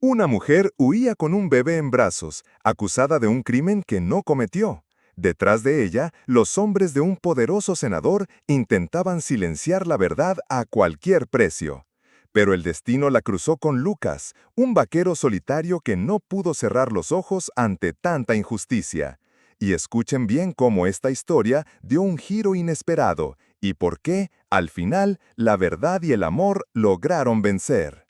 Una mujer huía con un bebé en brazos, acusada de un crimen que no cometió. Detrás de ella, los hombres de un poderoso senador intentaban silenciar la verdad a cualquier precio. Pero el destino la cruzó con Lucas, un vaquero solitario que no pudo cerrar los ojos ante tanta injusticia. Y escuchen bien cómo esta historia dio un giro inesperado y por qué, al final, la verdad y el amor lograron vencer.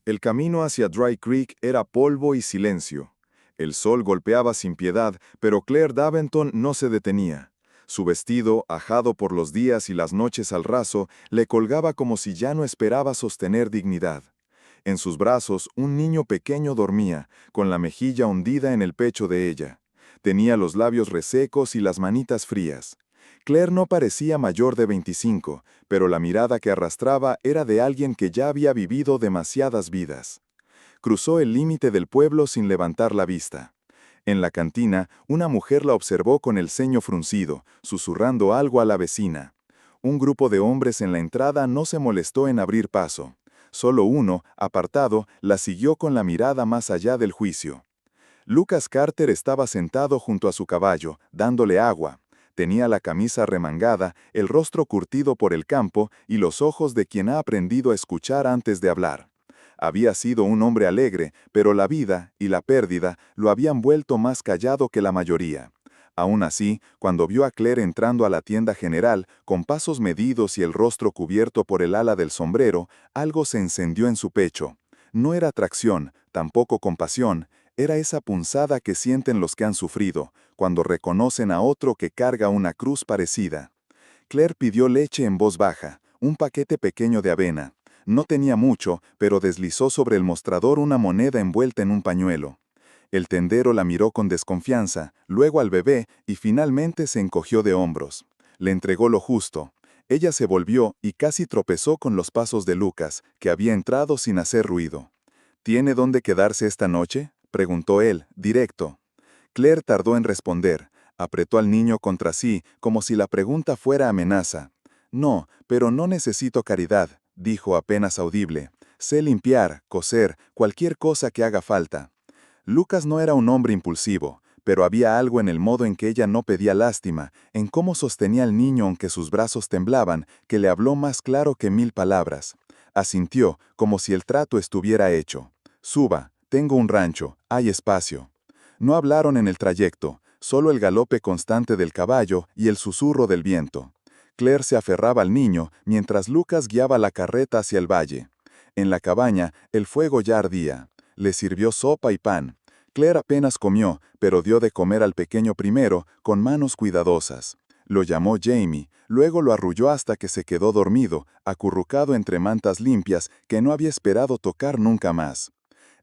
El camino hacia Dry Creek era polvo y silencio. El sol golpeaba sin piedad, pero Claire Daventon no se detenía. Su vestido, ajado por los días y las noches al raso, le colgaba como si ya no esperaba sostener dignidad. En sus brazos, un niño pequeño dormía, con la mejilla hundida en el pecho de ella. Tenía los labios resecos y las manitas frías. Claire no parecía mayor de 25, pero la mirada que arrastraba era de alguien que ya había vivido demasiadas vidas. Cruzó el límite del pueblo sin levantar la vista. En la cantina, una mujer la observó con el ceño fruncido, susurrando algo a la vecina. Un grupo de hombres en la entrada no se molestó en abrir paso. Solo uno, apartado, la siguió con la mirada más allá del juicio. Lucas Carter estaba sentado junto a su caballo, dándole agua. Tenía la camisa remangada, el rostro curtido por el campo y los ojos de quien ha aprendido a escuchar antes de hablar. Había sido un hombre alegre, pero la vida y la pérdida lo habían vuelto más callado que la mayoría. Aún así, cuando vio a Claire entrando a la tienda general, con pasos medidos y el rostro cubierto por el ala del sombrero, algo se encendió en su pecho. No era atracción, tampoco compasión, era esa punzada que sienten los que han sufrido, cuando reconocen a otro que carga una cruz parecida. Claire pidió leche en voz baja, un paquete pequeño de avena. No tenía mucho, pero deslizó sobre el mostrador una moneda envuelta en un pañuelo. El tendero la miró con desconfianza, luego al bebé y finalmente se encogió de hombros. Le entregó lo justo. Ella se volvió y casi tropezó con los pasos de Lucas, que había entrado sin hacer ruido. ¿Tiene dónde quedarse esta noche?, preguntó él, directo. Claire tardó en responder. Apretó al niño contra sí, como si la pregunta fuera amenaza. No, pero no necesito caridad, dijo apenas audible. Sé limpiar, coser, cualquier cosa que haga falta. Lucas no era un hombre impulsivo, pero había algo en el modo en que ella no pedía lástima, en cómo sostenía al niño aunque sus brazos temblaban, que le habló más claro que 1000 palabras. Asintió, como si el trato estuviera hecho. Suba, tengo un rancho, hay espacio. No hablaron en el trayecto, solo el galope constante del caballo y el susurro del viento. Claire se aferraba al niño, mientras Lucas guiaba la carreta hacia el valle. En la cabaña, el fuego ya ardía. Le sirvió sopa y pan. Claire apenas comió, pero dio de comer al pequeño primero, con manos cuidadosas. Lo llamó Jamie, luego lo arrulló hasta que se quedó dormido, acurrucado entre mantas limpias que no había esperado tocar nunca más.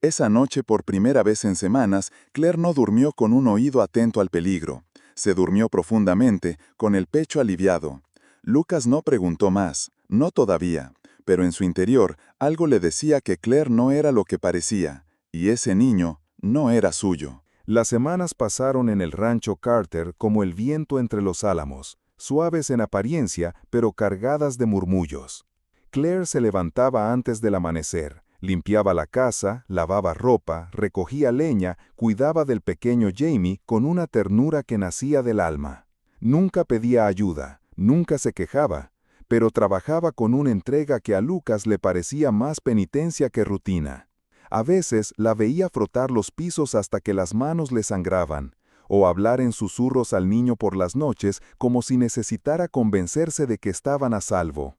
Esa noche, por primera vez en semanas, Claire no durmió con un oído atento al peligro. Se durmió profundamente, con el pecho aliviado. Lucas no preguntó más, no todavía, pero en su interior algo le decía que Claire no era lo que parecía, y ese niño no era suyo. Las semanas pasaron en el rancho Carter como el viento entre los álamos, suaves en apariencia, pero cargadas de murmullos. Claire se levantaba antes del amanecer, limpiaba la casa, lavaba ropa, recogía leña, cuidaba del pequeño Jamie con una ternura que nacía del alma. Nunca pedía ayuda, nunca se quejaba, pero trabajaba con una entrega que a Lucas le parecía más penitencia que rutina. A veces la veía frotar los pisos hasta que las manos le sangraban, o hablar en susurros al niño por las noches como si necesitara convencerse de que estaban a salvo.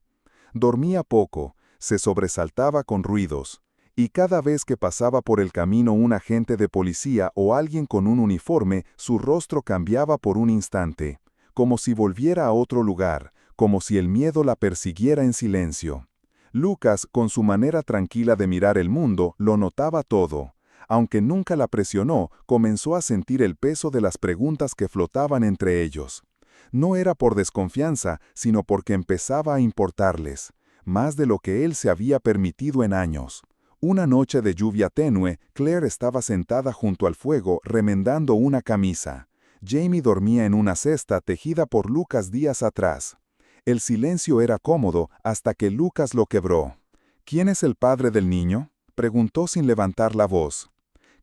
Dormía poco, se sobresaltaba con ruidos, y cada vez que pasaba por el camino un agente de policía o alguien con un uniforme, su rostro cambiaba por un instante, como si volviera a otro lugar, como si el miedo la persiguiera en silencio. Lucas, con su manera tranquila de mirar el mundo, lo notaba todo. Aunque nunca la presionó, comenzó a sentir el peso de las preguntas que flotaban entre ellos. No era por desconfianza, sino porque empezaba a importarles, más de lo que él se había permitido en años. Una noche de lluvia tenue, Claire estaba sentada junto al fuego remendando una camisa. Jamie dormía en una cesta tejida por Lucas días atrás. El silencio era cómodo hasta que Lucas lo quebró. ¿Quién es el padre del niño?, preguntó sin levantar la voz.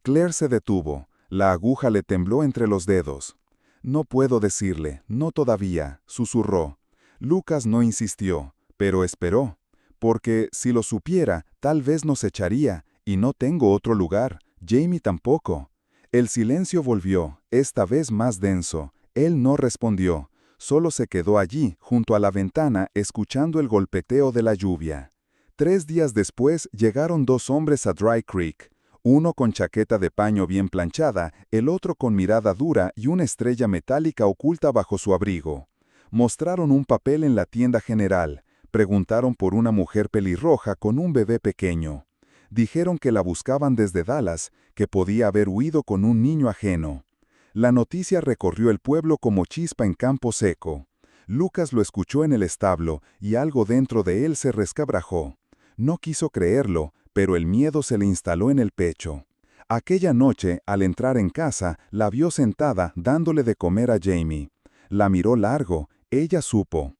Claire se detuvo. La aguja le tembló entre los dedos. No puedo decirle, no todavía, susurró. Lucas no insistió, pero esperó. Porque, si lo supiera, tal vez nos echaría, y no tengo otro lugar. Jamie tampoco. El silencio volvió, esta vez más denso. Él no respondió. Solo se quedó allí, junto a la ventana, escuchando el golpeteo de la lluvia. 3 días después llegaron 2 hombres a Dry Creek. Uno con chaqueta de paño bien planchada, el otro con mirada dura y una estrella metálica oculta bajo su abrigo. Mostraron un papel en la tienda general. Preguntaron por una mujer pelirroja con un bebé pequeño. Dijeron que la buscaban desde Dallas, que podía haber huido con un niño ajeno. La noticia recorrió el pueblo como chispa en campo seco. Lucas lo escuchó en el establo y algo dentro de él se resquebrajó. No quiso creerlo, pero el miedo se le instaló en el pecho. Aquella noche, al entrar en casa, la vio sentada dándole de comer a Jamie. La miró largo, ella supo.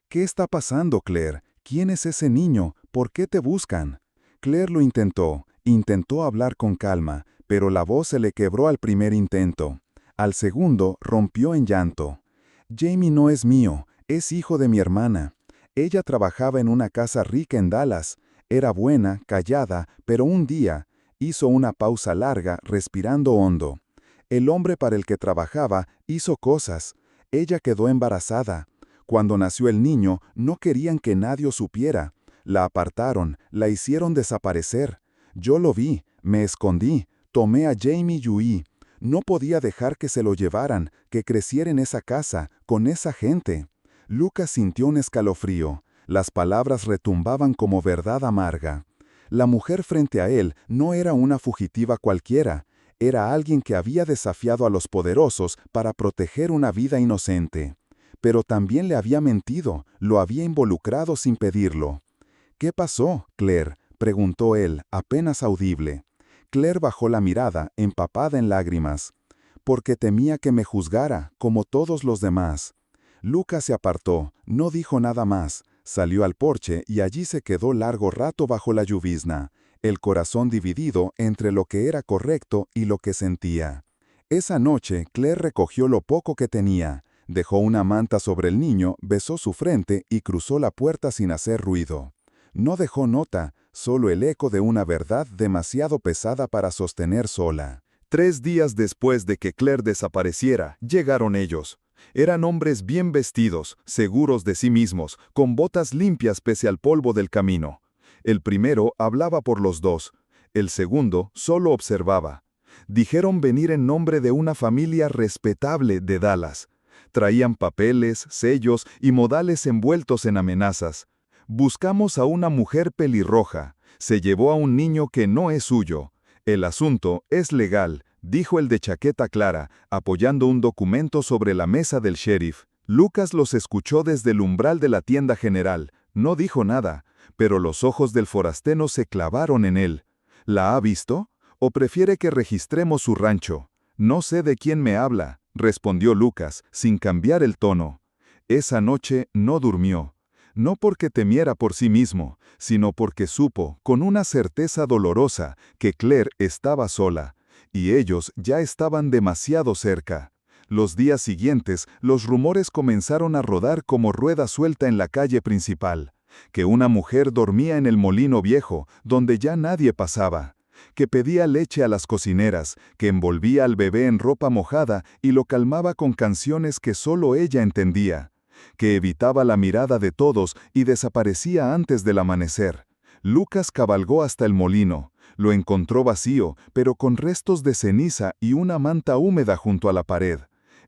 «¿Qué está pasando, Claire? ¿Quién es ese niño? ¿Por qué te buscan?» Claire lo intentó hablar con calma, pero la voz se le quebró al primer intento. Al segundo, rompió en llanto. «Jamie no es mío, es hijo de mi hermana. Ella trabajaba en una casa rica en Dallas. Era buena, callada, pero un día hizo una pausa larga, respirando hondo. El hombre para el que trabajaba hizo cosas. Ella quedó embarazada. Cuando nació el niño, no querían que nadie supiera. La apartaron, la hicieron desaparecer. Yo lo vi, me escondí, tomé a Jamie y huí. No podía dejar que se lo llevaran, que creciera en esa casa, con esa gente». Lucas sintió un escalofrío. Las palabras retumbaban como verdad amarga. La mujer frente a él no era una fugitiva cualquiera. Era alguien que había desafiado a los poderosos para proteger una vida inocente. Pero también le había mentido, lo había involucrado sin pedirlo. «¿Qué pasó, Claire?», preguntó él, apenas audible. Claire bajó la mirada, empapada en lágrimas. «Porque temía que me juzgara, como todos los demás». Lucas se apartó, no dijo nada más, salió al porche y allí se quedó largo rato bajo la llovizna, el corazón dividido entre lo que era correcto y lo que sentía. Esa noche, Claire recogió lo poco que tenía, dejó una manta sobre el niño, besó su frente y cruzó la puerta sin hacer ruido. No dejó nota, solo el eco de una verdad demasiado pesada para sostener sola. 3 días después de que Claire desapareciera, llegaron ellos. Eran hombres bien vestidos, seguros de sí mismos, con botas limpias pese al polvo del camino. El primero hablaba por los dos. El segundo solo observaba. Dijeron venir en nombre de una familia respetable de Dallas. Traían papeles, sellos y modales envueltos en amenazas. «Buscamos a una mujer pelirroja. Se llevó a un niño que no es suyo. El asunto es legal», dijo el de chaqueta clara, apoyando un documento sobre la mesa del sheriff. Lucas los escuchó desde el umbral de la tienda general. No dijo nada, pero los ojos del forastero se clavaron en él. «¿La ha visto? ¿O prefiere que registremos su rancho?» «No sé de quién me habla», respondió Lucas, sin cambiar el tono. Esa noche no durmió. No porque temiera por sí mismo, sino porque supo, con una certeza dolorosa, que Claire estaba sola. Y ellos ya estaban demasiado cerca. Los días siguientes, los rumores comenzaron a rodar como rueda suelta en la calle principal. Que una mujer dormía en el molino viejo, donde ya nadie pasaba. Que pedía leche a las cocineras, que envolvía al bebé en ropa mojada y lo calmaba con canciones que solo ella entendía. Que evitaba la mirada de todos y desaparecía antes del amanecer. Lucas cabalgó hasta el molino. Lo encontró vacío, pero con restos de ceniza y una manta húmeda junto a la pared.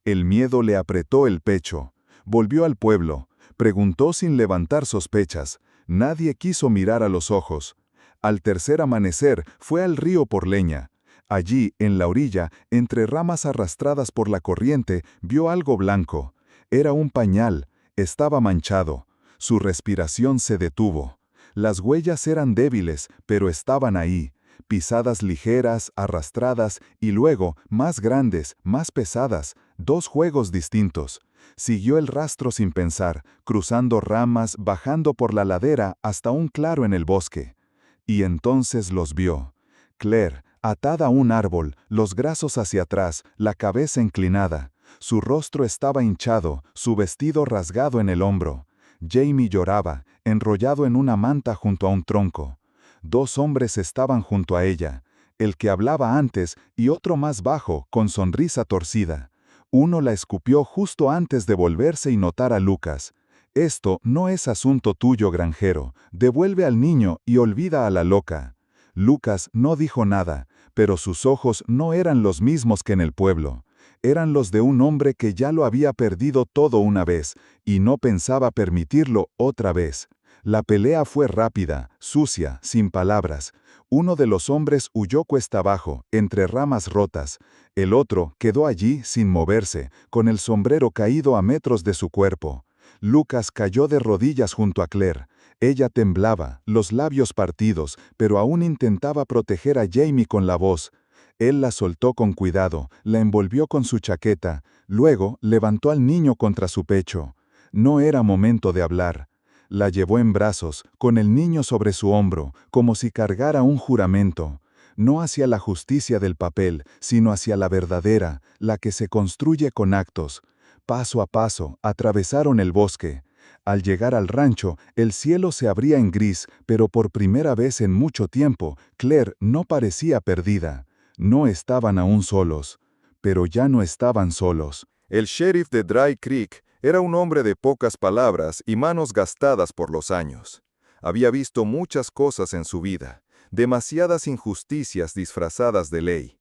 El miedo le apretó el pecho. Volvió al pueblo. Preguntó sin levantar sospechas. Nadie quiso mirar a los ojos. Al tercer amanecer fue al río por leña. Allí, en la orilla, entre ramas arrastradas por la corriente, vio algo blanco. Era un pañal. Estaba manchado. Su respiración se detuvo. Las huellas eran débiles, pero estaban ahí. Pisadas ligeras, arrastradas, y luego, más grandes, más pesadas, 2 juegos distintos. Siguió el rastro sin pensar, cruzando ramas, bajando por la ladera hasta un claro en el bosque. Y entonces los vio. Claire, atada a un árbol, los brazos hacia atrás, la cabeza inclinada. Su rostro estaba hinchado, su vestido rasgado en el hombro. Jamie lloraba, enrollado en una manta junto a un tronco. Dos hombres estaban junto a ella, el que hablaba antes y otro más bajo, con sonrisa torcida. Uno la escupió justo antes de volverse y notar a Lucas. Esto no es asunto tuyo, granjero. Devuelve al niño y olvida a la loca. Lucas no dijo nada, pero sus ojos no eran los mismos que en el pueblo. Eran los de un hombre que ya lo había perdido todo una vez, y no pensaba permitirlo otra vez. La pelea fue rápida, sucia, sin palabras. Uno de los hombres huyó cuesta abajo, entre ramas rotas. El otro quedó allí sin moverse, con el sombrero caído a metros de su cuerpo. Lucas cayó de rodillas junto a Claire. Ella temblaba, los labios partidos, pero aún intentaba proteger a Jamie con la voz. Él la soltó con cuidado, la envolvió con su chaqueta, luego levantó al niño contra su pecho. No era momento de hablar. La llevó en brazos, con el niño sobre su hombro, como si cargara un juramento. No hacia la justicia del papel, sino hacia la verdadera, la que se construye con actos. Paso a paso, atravesaron el bosque. Al llegar al rancho, el cielo se abría en gris, pero por primera vez en mucho tiempo, Claire no parecía perdida. No estaban aún solos. Pero ya no estaban solos. El sheriff de Dry Creek era un hombre de pocas palabras y manos gastadas por los años. Había visto muchas cosas en su vida, demasiadas injusticias disfrazadas de ley.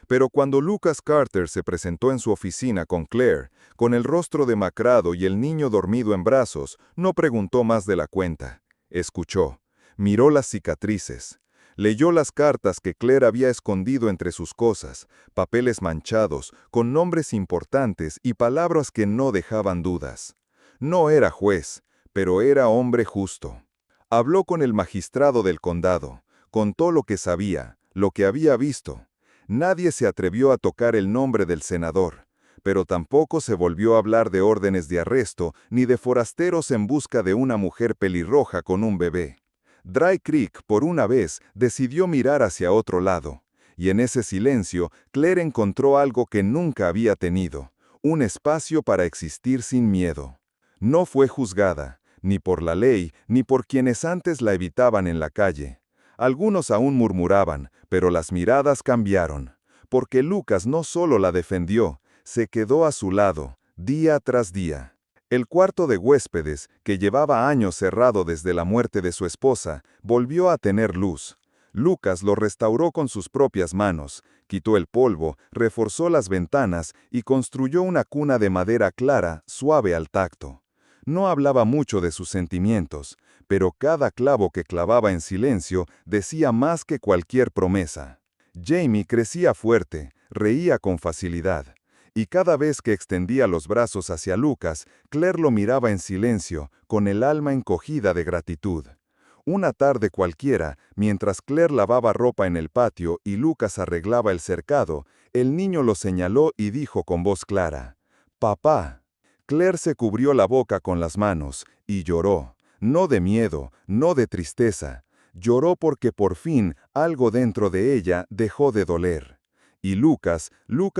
Pero cuando Lucas Carter se presentó en su oficina con Claire, con el rostro demacrado y el niño dormido en brazos, no preguntó más de la cuenta. Escuchó, miró las cicatrices. Leyó las cartas que Claire había escondido entre sus cosas, papeles manchados, con nombres importantes y palabras que no dejaban dudas. No era juez, pero era hombre justo. Habló con el magistrado del condado, contó lo que sabía, lo que había visto. Nadie se atrevió a tocar el nombre del senador, pero tampoco se volvió a hablar de órdenes de arresto ni de forasteros en busca de una mujer pelirroja con un bebé. Dry Creek, por una vez, decidió mirar hacia otro lado, y en ese silencio, Claire encontró algo que nunca había tenido, un espacio para existir sin miedo. No fue juzgada, ni por la ley, ni por quienes antes la evitaban en la calle. Algunos aún murmuraban, pero las miradas cambiaron, porque Lucas no solo la defendió, se quedó a su lado, día tras día. El cuarto de huéspedes, que llevaba años cerrado desde la muerte de su esposa, volvió a tener luz. Lucas lo restauró con sus propias manos, quitó el polvo, reforzó las ventanas y construyó una cuna de madera clara, suave al tacto. No hablaba mucho de sus sentimientos, pero cada clavo que clavaba en silencio decía más que cualquier promesa. Jamie crecía fuerte, reía con facilidad. Y cada vez que extendía los brazos hacia Lucas, Claire lo miraba en silencio, con el alma encogida de gratitud. Una tarde cualquiera, mientras Claire lavaba ropa en el patio y Lucas arreglaba el cercado, el niño lo señaló y dijo con voz clara: «Papá». Claire se cubrió la boca con las manos y lloró, no de miedo, no de tristeza. Lloró porque por fin algo dentro de ella dejó de doler. Y Lucas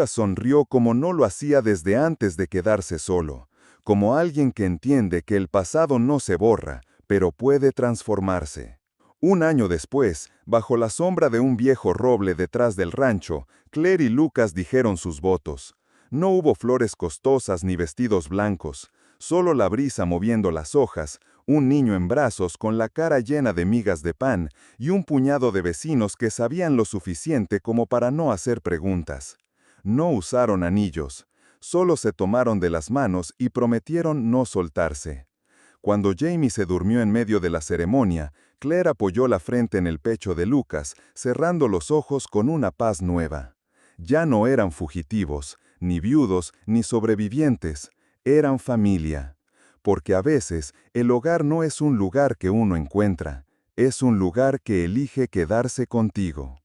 sonrió como no lo hacía desde antes de quedarse solo, como alguien que entiende que el pasado no se borra, pero puede transformarse. Un año después, bajo la sombra de un viejo roble detrás del rancho, Claire y Lucas dijeron sus votos. No hubo flores costosas ni vestidos blancos, solo la brisa moviendo las hojas, un niño en brazos con la cara llena de migas de pan y un puñado de vecinos que sabían lo suficiente como para no hacer preguntas. No usaron anillos, solo se tomaron de las manos y prometieron no soltarse. Cuando Jamie se durmió en medio de la ceremonia, Claire apoyó la frente en el pecho de Lucas, cerrando los ojos con una paz nueva. Ya no eran fugitivos, ni viudos, ni sobrevivientes, eran familia. Porque a veces el hogar no es un lugar que uno encuentra, es un lugar que elige quedarse contigo.